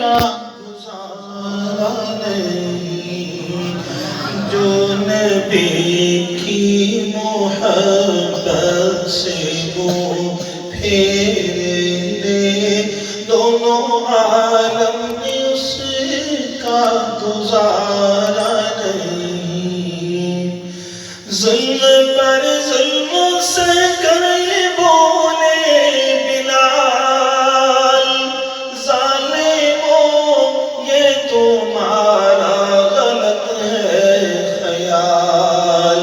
کا گزارا نہیں، جو نبی کی محبت سے منہ پھیر لے، دونوں عالم میں اس کا گزارا نہیں۔ ظلم پر ظلم سے کر یہ بولے بلال، ظالموں یہ تمہارا غلط ہے خیال،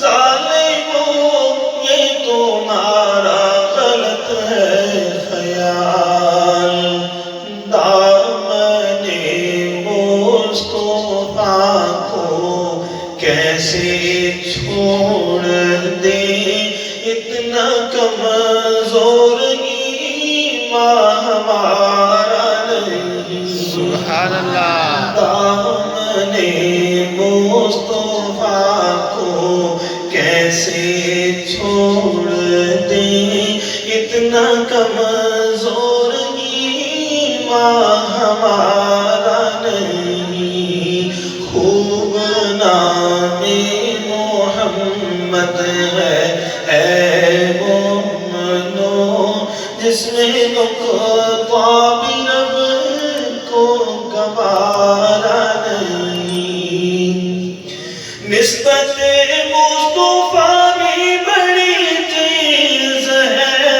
ظالموں یہ تمہارا غلط ہے خیال۔ دامن مصطفیٰ کو کیسے چھوڑ دے، اتنا کمزور ایمان ہمارا نہیں۔ سبحان اللہ۔ دامن مصطفیٰ کو کیسے چھوڑ دے، اتنا کمزور ایمان ہمارا نہیں۔ خوب نام محمد ہے اے مومنو، جس میں نقطہ بھی رب کو گوارا نہیں۔ نسبت مصطفیٰ بھی بڑی چیز ہے،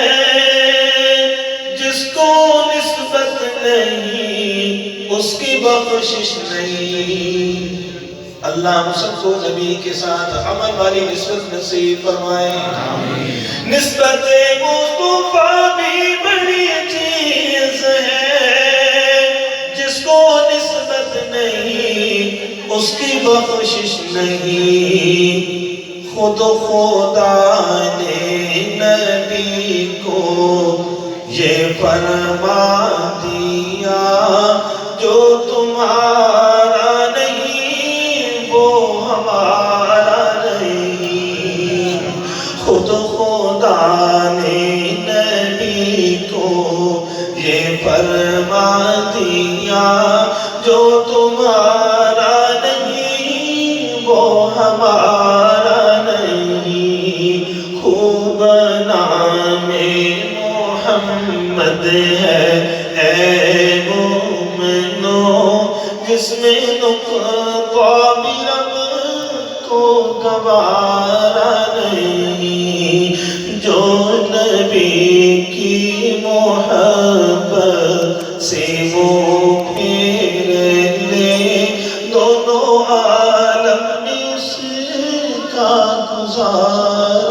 جس کو نسبت نہیں اس کی بخشش نہیں۔ اللہ ہم سب کو نبی کے ساتھ عمل والی نسبت نصیب فرمائے۔ نسبت مصطفیٰ بھی بڑی چیز ہے، جس کو نسبت نہیں اس کی بخشش نہیں۔ خود خدا نے نبی کو یہ فرما دیا، جو تمہارا نہیں وہ ہمارا نہیں۔ خود خدا نے نبی کو یہ فرما دیا، جو تمہارا نہیں وہ ہمارا نہیں۔ خوب نام محمد ہے اے مومنو، جس میں نقطہ بھی رب کو گوارا نہیں۔ جو نبی کی محبت سے منہ پھیر لے، دونوں عالم میں اس کا گزارا